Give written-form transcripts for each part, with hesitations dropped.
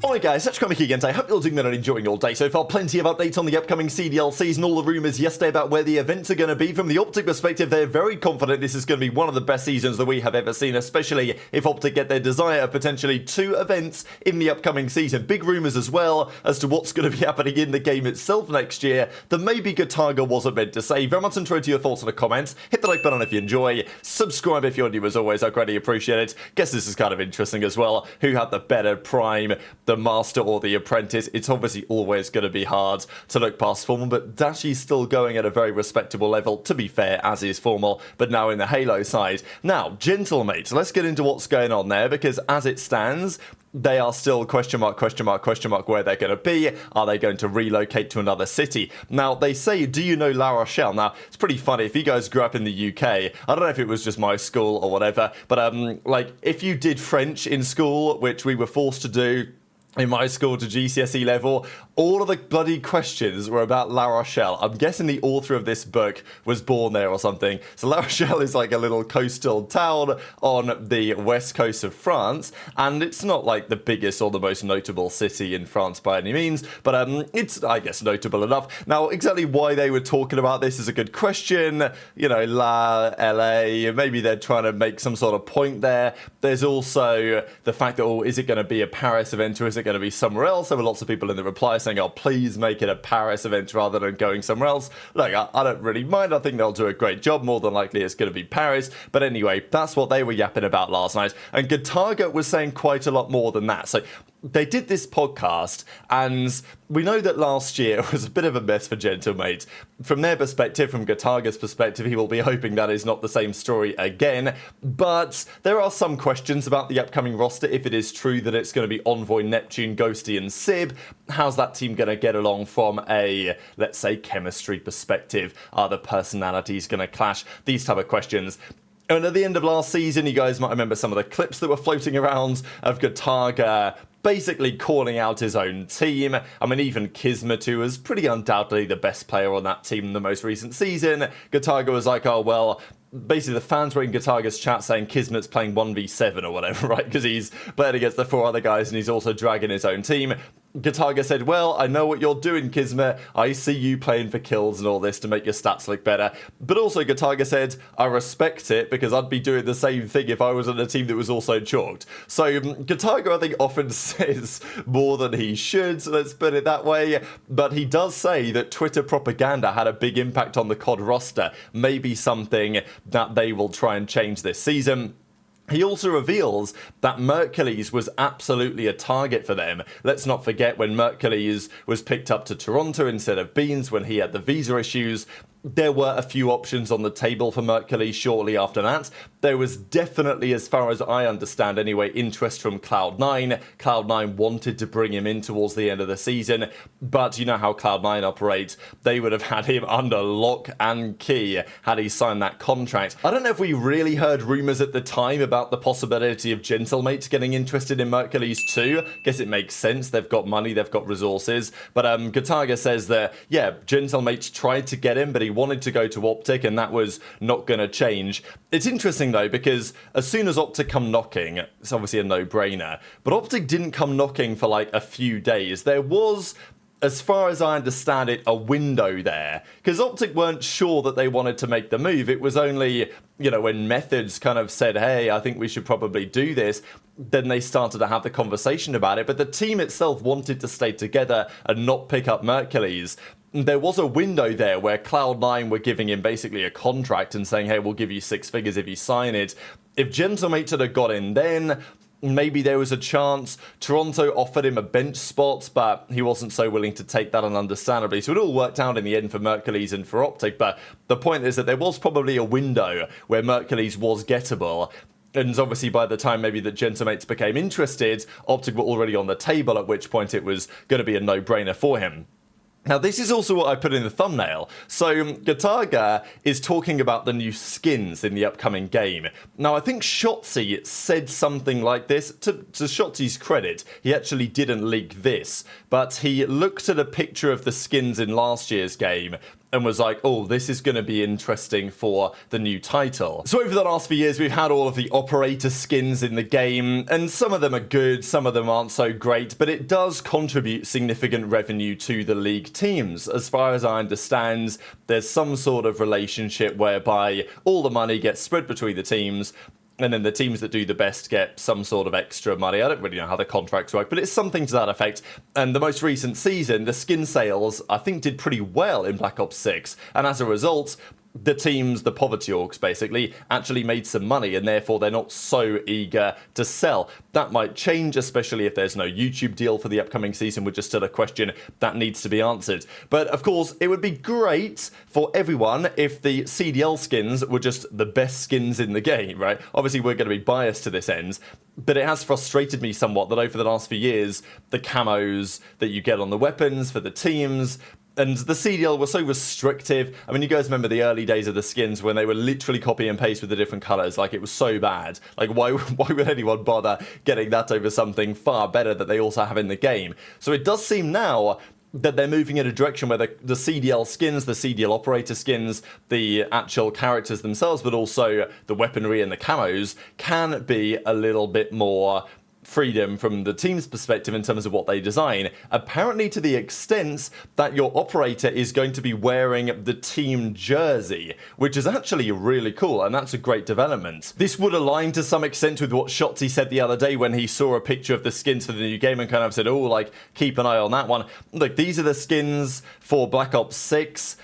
Alright guys, it's Kremp again. I hope you're doing that and enjoying your day so far. Plenty of updates on the upcoming CDL season, all the rumours yesterday about where the events are going to be. From the OpTic perspective, they're very confident this is going to be one of the best seasons that we have ever seen, especially if OpTic get their desire of potentially 2 events in the upcoming season. Big rumours as well as to what's going to be happening in the game itself next year that maybe Ghosty wasn't meant to say. Very much enjoyed your thoughts in the comments. Hit the like button if you enjoy. Subscribe if you're new as always, I greatly appreciate it. Guess this is kind of interesting as well. Who had the better prime, the Master or the Apprentice? It's obviously always going to be hard to look past Formal, but Dashy's still going at a very respectable level, to be fair, as is Formal, but now in the Halo side. Now, Gentlemates, let's get into what's going on there, because as it stands, they are still question mark where they're going to be. Are they going to relocate to another city? Now, they say, do you know La Rochelle? Now, it's pretty funny. If you guys grew up in the UK, I don't know if it was just my school or whatever, but like, if you did French in school, which we were forced to do in my school to GCSE level, all of the bloody questions were about La Rochelle. I'm guessing the author of this book was born there or something. So La Rochelle is like a little coastal town on the west coast of France, and it's not like the biggest or the most notable city in France by any means, but it's, I guess, notable enough. Now, exactly why they were talking about this is a good question. You know, LA, maybe they're trying to make some sort of point there. There's also the fact that, oh, is it going to be a Paris event or is it going to be somewhere else? There were lots of people in the reply saying, oh, please make it a Paris event rather than going somewhere else. Look, I don't really mind. I think they'll do a great job. More than likely it's going to be Paris. But anyway, that's what they were yapping about last night. And Ghosty was saying quite a lot more than that. So they did this podcast, and we know that last year was a bit of a mess for Gentlemate. From their perspective, from Ghosty's perspective, he will be hoping that is not the same story again. But there are some questions about the upcoming roster. If it is true that it's going to be Envoy, Neptune, Ghosty, and Sib, how's that team going to get along from a, let's say, chemistry perspective? Are the personalities going to clash? These type of questions. And at the end of last season, you guys might remember some of the clips that were floating around of Ghosty basically calling out his own team. I mean, even Kismet, who was pretty undoubtedly the best player on that team in the most recent season, Ghosty was like, oh, well, basically the fans were in Ghosty's chat saying Kismet's playing 1v7 or whatever, right? Because he's playing against the 4 other guys and he's also dragging his own team. Ghosty said, well, I know what you're doing, Kismet. I see you playing for kills and all this to make your stats look better. But also Ghosty said, I respect it because I'd be doing the same thing if I was on a team that was also chalked. So Ghosty, I think, often says more than he should, let's put it that way. But he does say that Twitter propaganda had a big impact on the COD roster. Maybe something that they will try and change this season. He also reveals that Mercules was absolutely a target for them. Let's not forget when Mercules was picked up to Toronto instead of Beans when he had the visa issues. There were a few options on the table for Mercules shortly after that. There was definitely, as far as I understand anyway, interest from Cloud9. Cloud9 wanted to bring him in towards the end of the season, but you know how Cloud9 operates. They would have had him under lock and key had he signed that contract. I don't know if we really heard rumours at the time about the possibility of Gentlemates getting interested in Mercules too. Guess it makes sense. They've got money, they've got resources. But Ghosty says that, yeah, Gentlemates tried to get him, but he wanted to go to OpTic, and that was not going to change. It's interesting though, because as soon as OpTic come knocking, it's obviously a no-brainer, but OpTic didn't come knocking for like a few days. There was, as far as I understand it, a window there, because OpTic weren't sure that they wanted to make the move. It was only, you know, when Methods kind of said, hey, I think we should probably do this, then they started to have the conversation about it. But the team itself wanted to stay together and not pick up Mercules. There was a window there where Cloud9 were giving him basically a contract and saying, hey, we'll give you 6 figures if you sign it. If Gentlemates had got in then, maybe there was a chance. Toronto offered him a bench spot, but he wasn't so willing to take that, and understandably. So it all worked out in the end for Mercules and for OpTic. But the point is that there was probably a window where Mercules was gettable. And obviously by the time maybe that Gentlemates became interested, OpTic were already on the table, at which point it was going to be a no-brainer for him. Now, this is also what I put in the thumbnail. So, Ghosty is talking about the new skins in the upcoming game. Now, I think Shotzzy said something like this. To Shotzy's credit, he actually didn't leak this, but he looked at a picture of the skins in last year's game and was like, oh, this is going to be interesting for the new title. So over the last few years, we've had all of the operator skins in the game, and some of them are good, some of them aren't so great, but it does contribute significant revenue to the league teams. As far as I understand, there's some sort of relationship whereby all the money gets spread between the teams, and then the teams that do the best get some sort of extra money. I don't really know how the contracts work, but it's something to that effect. And the most recent season, the skin sales, I think, did pretty well in Black Ops 6. And as a result, the teams, the poverty orgs basically, actually made some money, and therefore they're not so eager to sell. That might change, especially if there's no YouTube deal for the upcoming season, which is still a question that needs to be answered. But of course, it would be great for everyone if the CDL skins were just the best skins in the game, right? Obviously, we're going to be biased to this end, but it has frustrated me somewhat that over the last few years, the camos that you get on the weapons for the teams, and the CDL was so restrictive. I mean, you guys remember the early days of the skins when they were literally copy and paste with the different colours. Like, it was so bad. Like, why would anyone bother getting that over something far better that they also have in the game? So it does seem now that they're moving in a direction where the CDL skins, the CDL operator skins, the actual characters themselves, but also the weaponry and the camos can be a little bit more freedom from the team's perspective in terms of what they design, apparently to the extent that your operator is going to be wearing the team jersey, which is actually really cool, and that's a great development. This would align to some extent with what Shotzzy said the other day when he saw a picture of the skins for the new game and kind of said, oh, like, keep an eye on that one. Look, these are the skins for Black Ops 6.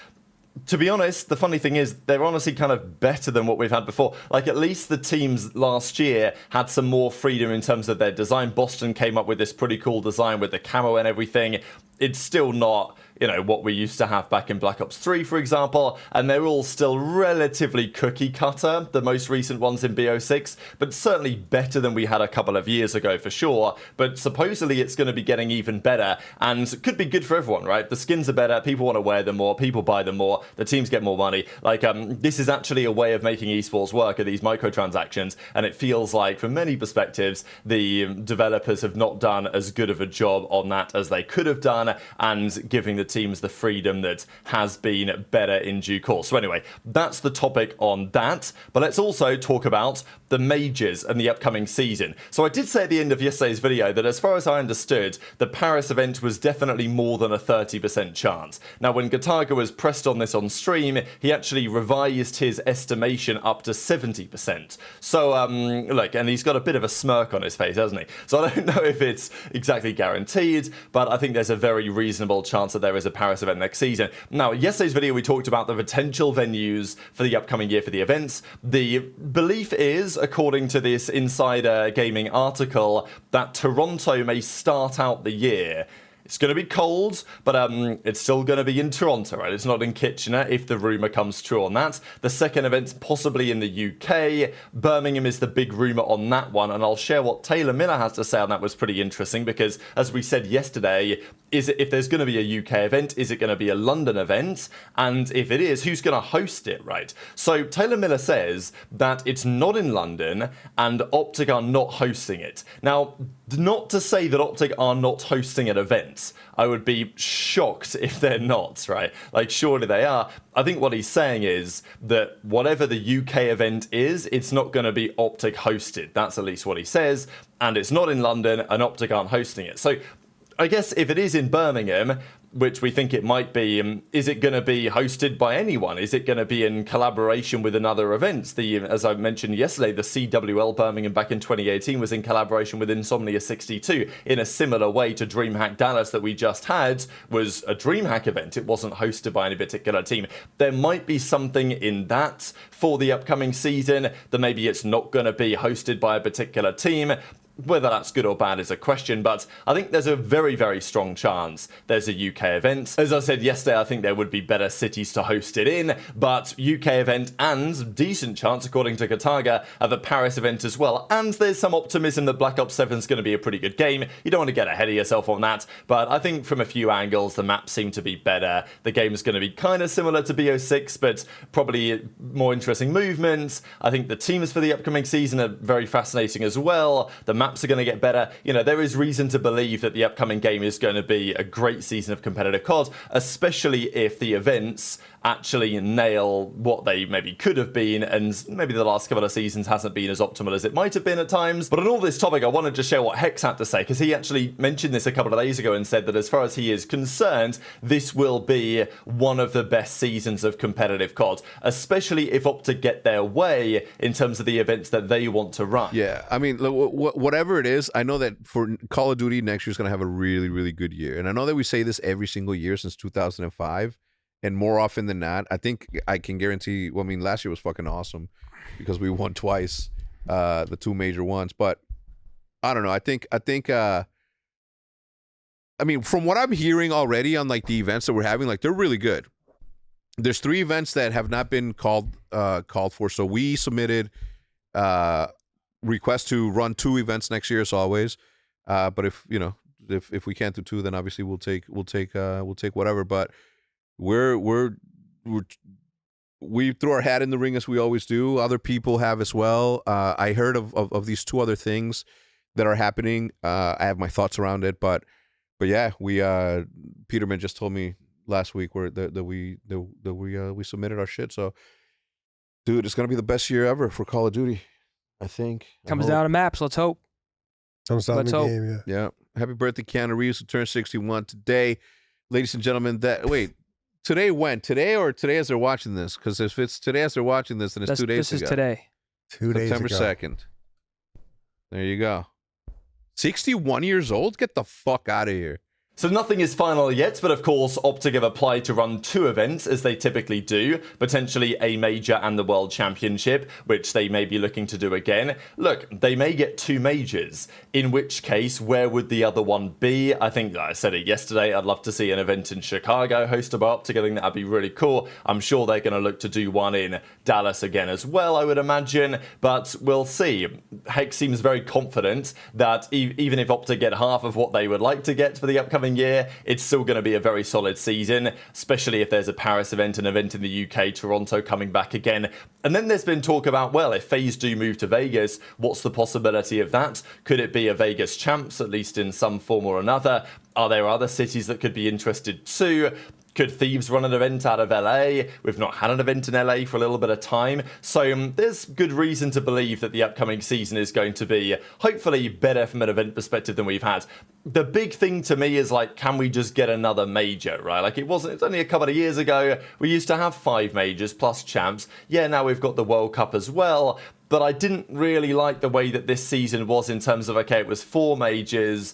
To be honest, the funny thing is, they're honestly kind of better than what we've had before. Like, at least the teams last year had some more freedom in terms of their design. Boston came up with this pretty cool design with the camo and everything. It's still not, you know, what we used to have back in Black Ops 3, for example, and they're all still relatively cookie cutter, the most recent ones in BO6, but certainly better than we had a couple of years ago for sure. But supposedly it's going to be getting even better, and could be good for everyone, right? The skins are better, people want to wear them more, people buy them more, the teams get more money. Like, this is actually a way of making esports work, are these microtransactions, and it feels like, from many perspectives, the developers have not done as good of a job on that as they could have done, and giving the teams the freedom that has been better in due course. So anyway, that's the topic on that. But let's also talk about the majors and the upcoming season. So I did say at the end of yesterday's video that as far as I understood, the Paris event was definitely more than a 30% chance. Now, when Gataga was pressed on this on stream, he actually revised his estimation up to 70%. So, look, and he's got a bit of a smirk on his face, hasn't he? So I don't know if it's exactly guaranteed, but I think there's a very reasonable chance that there is a Paris event next season. Now, yesterday's video, we talked about the potential venues for the upcoming year for the events. The belief is, according to this Insider Gaming article, that Toronto may start out the year. It's going to be cold, but it's still going to be in Toronto, right? It's not in Kitchener, if the rumour comes true on that. The second event's possibly in the UK. Birmingham is the big rumour on that one, and I'll share what Taylor Miller has to say on that. Was pretty interesting, because, as we said yesterday, if there's going to be a UK event, is it going to be a London event? And if it is, who's going to host it, right? So Taylor Miller says that it's not in London, and OpTic are not hosting it. Now, not to say that OpTic are not hosting an event. I would be shocked if they're not, right? Like, surely they are. I think what he's saying is that whatever the UK event is, it's not going to be OpTic hosted. That's at least what he says. And it's not in London, and OpTic aren't hosting it. So I guess if it is in Birmingham, which we think it might be, is it going to be hosted by anyone? Is it going to be in collaboration with another event? As I mentioned yesterday, the CWL Birmingham back in 2018 was in collaboration with Insomnia 62 in a similar way to DreamHack Dallas that we just had was a DreamHack event. It wasn't hosted by any particular team. There might be something in that for the upcoming season, that maybe it's not going to be hosted by a particular team. Whether that's good or bad is a question, but I think there's a very, very strong chance there's a UK event. As I said yesterday, I think there would be better cities to host it in, but UK event and decent chance, according to Gataga, of a Paris event as well. And there's some optimism that Black Ops 7 is going to be a pretty good game. You don't want to get ahead of yourself on that, but I think from a few angles, the maps seem to be better. The game is going to be kind of similar to BO6, but probably more interesting movements. I think the teams for the upcoming season are very fascinating as well. The maps are going to get better. You know, there is reason to believe that the upcoming game is going to be a great season of competitive COD, especially if the events actually nail what they maybe could have been, and maybe the last couple of seasons hasn't been as optimal as it might have been at times. But on all this topic, I wanted to share what Hex had to say, because he actually mentioned this a couple of days ago and said that as far as he is concerned, this will be one of the best seasons of competitive COD, especially if OpTic get their way in terms of the events that they want to run. Yeah, I mean, whatever it is, I know that for Call of Duty next year is going to have a really, really good year. And I know that we say this every single year since 2005, and more often than not, I think I can guarantee, well, I mean, last year was fucking awesome because we won twice, the two major ones. But I don't know. I mean, from what I'm hearing already on like the events that we're having, like they're really good. There's 3 events that have not been called for. So we submitted requests to run 2 events next year as always. But if you know if we can't do 2, then obviously we'll take whatever. But we threw our hat in the ring as we always do. Other people have as well. I heard of these 2 other things that are happening. I have my thoughts around it, but yeah, Peterman just told me last week that we submitted our shit. So, dude, it's gonna be the best year ever for Call of Duty, I think. Comes down to maps. Let's hope. Comes down to the game. Yeah. Happy birthday, Keanu Reeves, who turned 61 today, ladies and gentlemen. Today when? Today or today as they're watching this? Because if it's today as they're watching this, then it's 2 days ago. This is today. 2 days ago. September 2nd. There you go. 61 years old? Get the fuck out of here. So nothing is final yet, but of course OpTic have applied to run 2 events as they typically do, potentially a major and the World Championship, which they may be looking to do again. Look, they may get 2 majors, in which case where would the other one be? I think I said it yesterday, I'd love to see an event in Chicago hosted by OpTic. I think that'd be really cool. I'm sure they're going to look to do one in Dallas again as well, I would imagine, but we'll see. Hex seems very confident that even if OpTic get half of what they would like to get for the upcoming year, it's still going to be a very solid season, especially if there's a Paris event, an event in the UK, Toronto coming back again. And then there's been talk about, well, if FaZe do move to Vegas, what's the possibility of that? Could it be a Vegas champs, at least in some form or another? Are there other cities that could be interested too? Could Thieves run an event out of LA? We've not had an event in LA for a little bit of time. So there's good reason to believe that the upcoming season is going to be hopefully better from an event perspective than we've had. The big thing to me is like, can we just get another major, right? Like it's only a couple of years ago, we used to have 5 majors plus champs. Yeah, now we've got the World Cup as well. But I didn't really like the way that this season was in terms of, okay, it was 4 majors,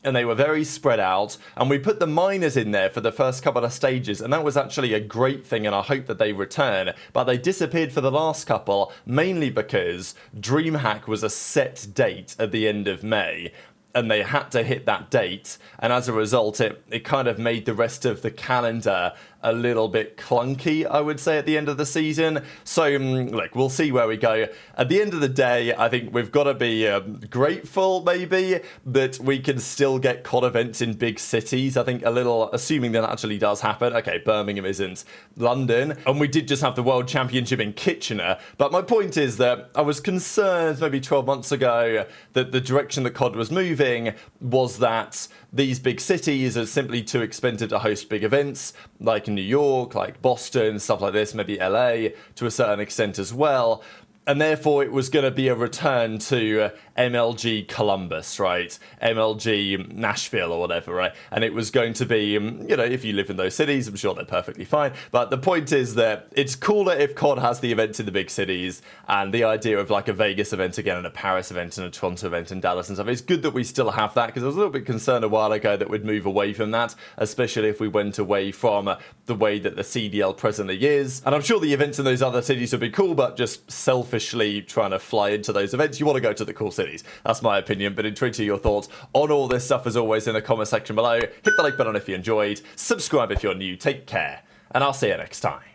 and they were very spread out, and we put the minors in there for the first couple of stages, and that was actually a great thing, and I hope that they return. But they disappeared for the last couple, mainly because DreamHack was a set date at the end of May, and they had to hit that date, and as a result it kind of made the rest of the calendar a little bit clunky, I would say, at the end of the season. So, look, we'll see where we go. At the end of the day, I think we've got to be grateful, maybe, that we can still get COD events in big cities. I think a little, assuming that actually does happen. Okay, Birmingham isn't London, and we did just have the World Championship in Kitchener. But my point is that I was concerned maybe 12 months ago that the direction that COD was moving was that these big cities are simply too expensive to host big events, like in New York, like Boston, stuff like this, maybe LA to a certain extent as well. And therefore, it was going to be a return to MLG Columbus, right? MLG Nashville or whatever, right? And it was going to be, if you live in those cities, I'm sure they're perfectly fine. But the point is that it's cooler if COD has the events in the big cities, and the idea of like a Vegas event again and a Paris event and a Toronto event and Dallas and stuff. It's good that we still have that, because I was a little bit concerned a while ago that we'd move away from that, especially if we went away from the way that the CDL presently is. And I'm sure the events in those other cities would be cool, but just selfishly trying to fly into those events, you want to go to the cool cities. That's my opinion, but intrigued to your thoughts on all this stuff as always in the comment section below. Hit the like button if you enjoyed, subscribe if you're new, take care, and I'll see you next time.